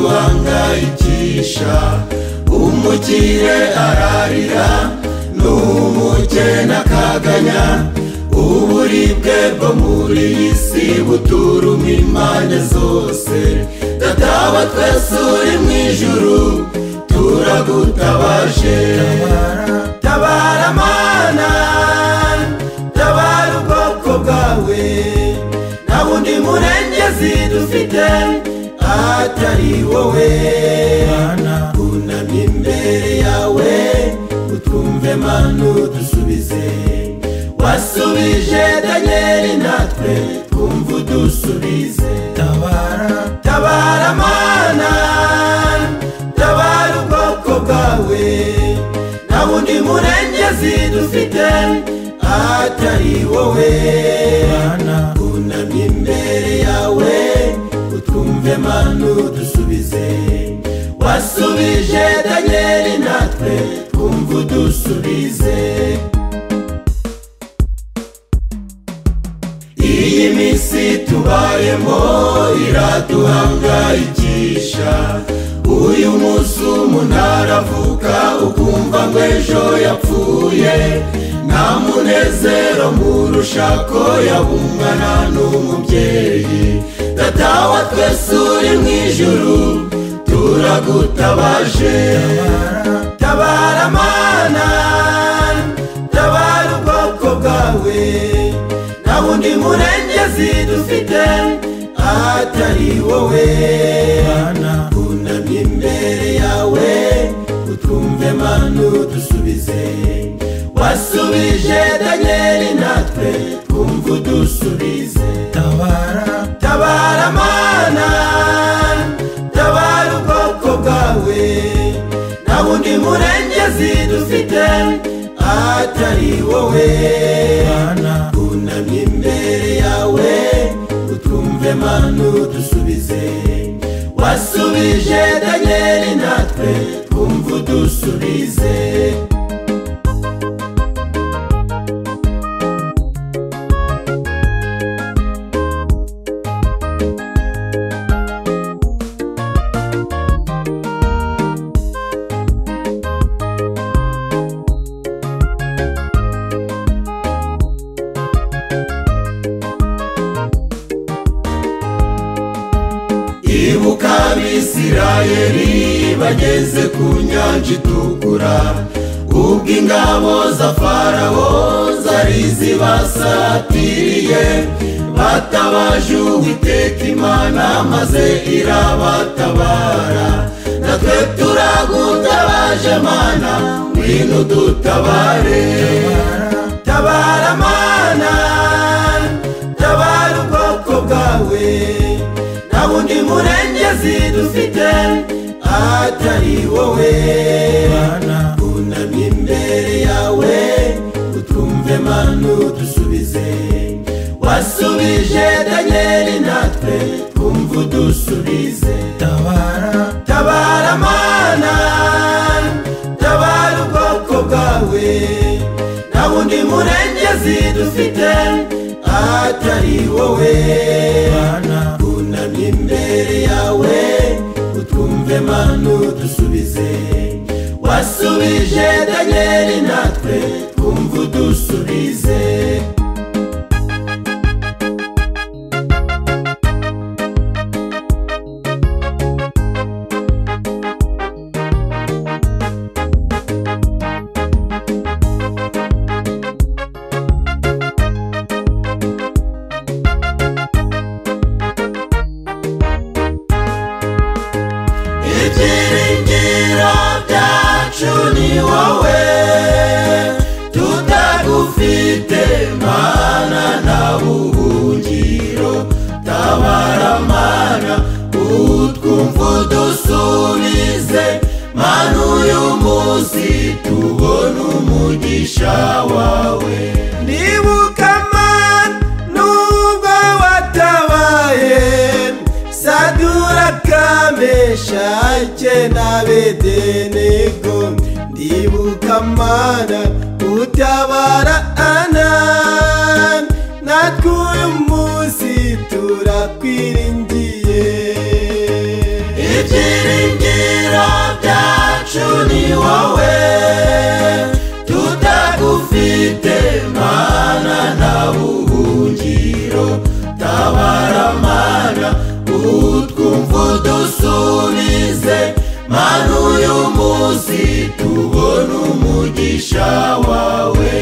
iraduhangayikisha, umukire ararira n'umukene akaganya, uburibwe bwo muri iyi si buturuma impande zose. Data twese uri mu ijuru turagutabaje, tabara Mana, tabara ubwoko bwawe, nta wundi murengezi dufite atari wowe. Kunamye imbere yawe utwumve Mana udusubize, wasubije Danieli natwe twumva udusubize. Tabara Mana, tabara ubwoko bwawe, nta wundi murengezi dufite atari wowe. Kunamye imbere yawe utwumve Mana udusubize, wasubije Danieli natwe twumva udusubize. Iyi minsi tubayemo iraduhangayikisha, uyu munsi umuntu aravuka ukumva ngo ejo yapfuye, nta munezero murusha ko yabungana n'umubyeyi. Data wa twese uri mu ijuru turagutabaje, tabara Mana, tabara ubwoko bwawe, nta wundi murengezi dufite atari wowe. Kunamye imbere yawe utwumve Mana udusubize, wasubije Danieli natwe twumva udusubize. Tabara Mana, tabara ubwoko bwawe, nta wundi murengezi dufite atari wowe. Kunamye imbere yawe utwumve Mana udusubize, wasubije Danieli natwe twumva udusubize. Ibuka Abisirayeli bageze ku nyanja itukura, ubwo ingabo za Farawo zari zibasatiriye, batabaje Uwiteka Imana maze irabatabara. Natwe turagutabaje Mana, ngwino udutabare. Tabara Mana, tabara ubwoko bwawe, nta wundi murengezi dufite atari wowe. Kunamye imbere yawe utwumve Mana udusubize, wasubije Danieli natwe twumva udusubize. Tabara Mana, tabara ubwoko bwawe, nta wundi murengezi dufite atari wowe. Kunamye imbere yawe utwumve Mana udusubize, wasubije Danieli natwe twumva udusubize. Ibyiringiro byacu ni wowe, tutagufite Mana nta buhungiro. Tabara Mana utwumva udusubize, Mana uyu munsi tubona umugisha wawe. Ndibuka Mana nubwo watabaye Saduraka, Meshake na Abedenego, ndibuka Mana utabara Anani, natwe uyu munsi turakwiringiye. wacu ni wowe, tutagufite Mana nta buhungiro. Tabara Mana utwumva udusubize, Mana uyu munsi tubona umugisha wawe.